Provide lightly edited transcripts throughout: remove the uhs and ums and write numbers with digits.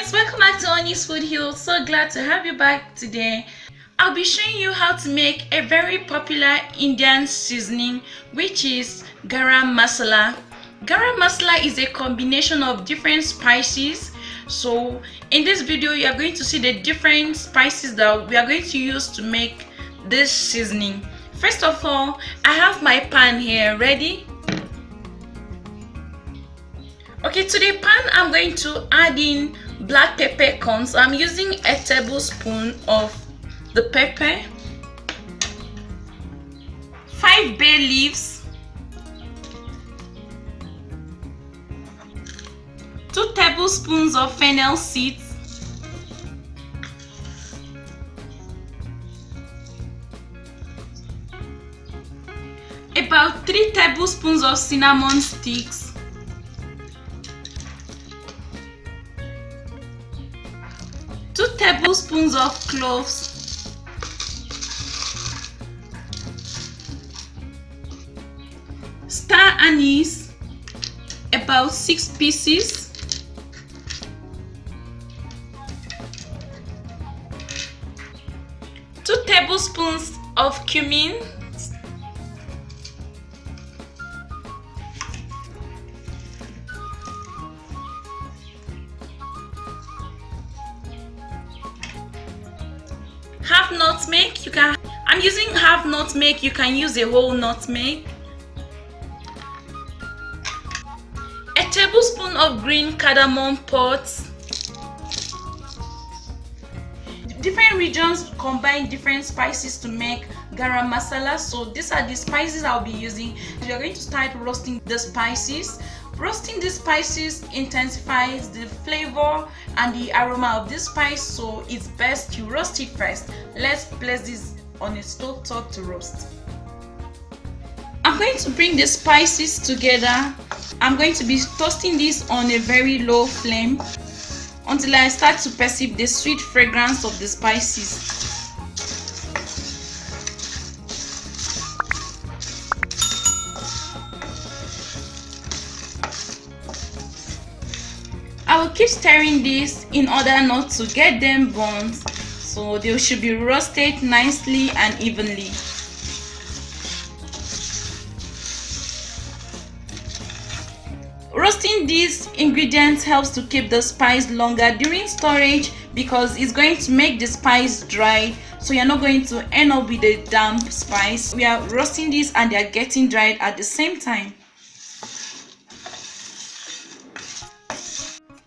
Guys, welcome back to Honey's Food Hill. So glad to have you back today. I'll be showing you how to make a very popular Indian seasoning, which is Garam Masala. Garam Masala is a combination of different spices. So in this video you are going to see the different spices that we are going to use to make this seasoning. First of all, I have my pan here ready. Okay, to the pan I'm going to add in black peppercorns. I'm using a tablespoon of the pepper, 5 bay leaves, 2 tablespoons of fennel seeds, about 3 tablespoons of cinnamon sticks, 2 tablespoons of cloves, star anise, about 6 pieces, two tablespoons of cumin, half nutmeg. I'm using half nutmeg, you can use a whole nutmeg, a tablespoon of green cardamom pods. Different regions combine different spices to make garam masala, so these are the spices I'll be using. We are going to start roasting the spices. Roasting the spices intensifies the flavor and the aroma of this spice, so it's best you roast it first. Let's place this on a stove top to roast. I'm going to bring the spices together. I'm going to be toasting this on a very low flame until I start to perceive the sweet fragrance of the spices. I will keep stirring this in order not to get them burnt, so they should be roasted nicely and evenly. Roasting these ingredients helps to keep the spice longer during storage because it's going to make the spice dry, so you're not going to end up with a damp spice. We are roasting this and they are getting dried at the same time.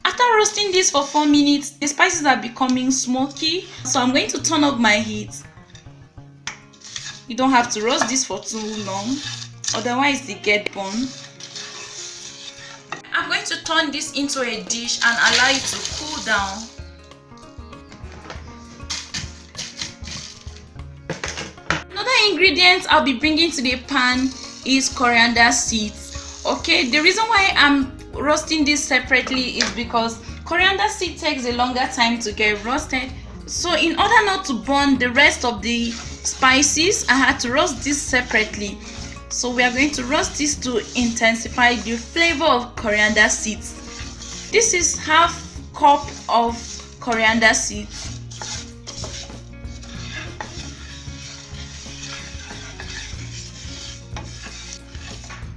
After roasting this for 4 minutes, the spices are becoming smoky, so I'm going to turn up my heat. You don't have to roast this for too long, otherwise they get burned. I'm going to turn this into a dish and allow it to cool down. Another ingredient I'll be bringing to the pan is coriander seeds. Okay, the reason why I'm roasting this separately is because coriander seed takes a longer time to get roasted, so in order not to burn the rest of the spices I had to roast this separately. So we are going to roast this to intensify the flavor of coriander seeds. This is half cup of coriander seeds.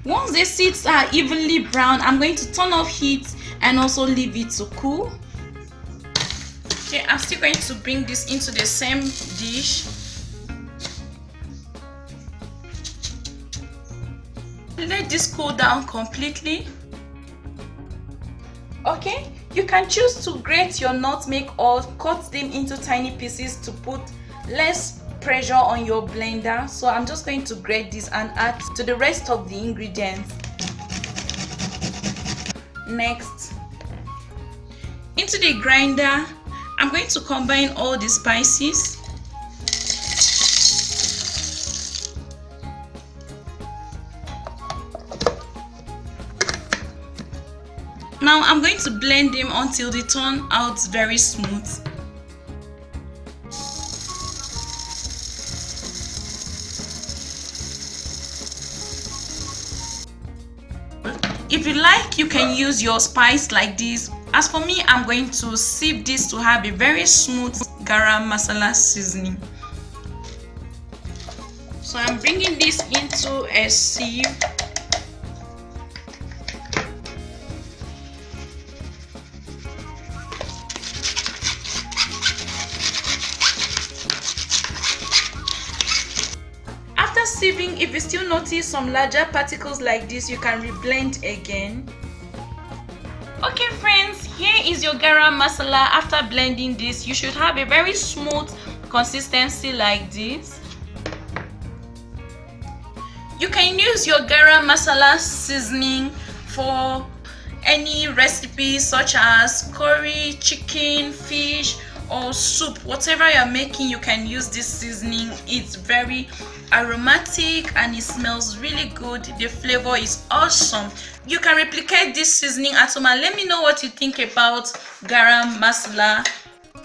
Once the seeds are evenly brown, I'm going to turn off heat and also leave it to cool. Okay, I'm still going to bring this into the same dish. Let this cool down completely. Okay, you can choose to grate your nutmeg or cut them into tiny pieces to put less pressure on your blender. So I'm just going to grate this and add to the rest of the ingredients. Next, into the grinder I'm going to combine all the spices. Now I'm going to blend them until they turn out very smooth. If you like, you can use your spice like this, As for me, I'm going to sieve this to have a very smooth garam masala seasoning. So I'm bringing this into a sieve. After sieving, if you still notice some larger particles like this, you can reblend again. Okay friends, here is your garam masala. After blending this, you should have a very smooth consistency like this. You can use your garam masala seasoning for any recipes such as curry, chicken, fish, or soup. Whatever you're making, you can use this seasoning. It's very aromatic and it smells really good. The flavor is awesome. You can replicate this seasoning at home and let me know what you think about garam masala.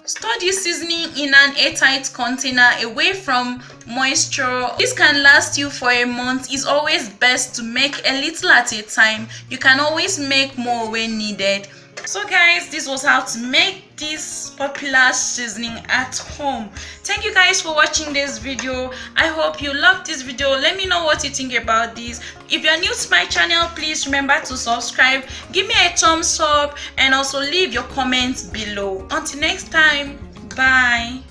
Store this seasoning in an airtight container away from moisture. This can last you for a month. It's always best to make a little at a time. You can always make more when needed. So guys, this was how to make this popular seasoning at home. Thank you guys for watching this video. I hope you loved this video. Let me know what you think about this. If you're new to my channel, please remember to subscribe, give me a thumbs up, and also leave your comments below. Until next time, bye.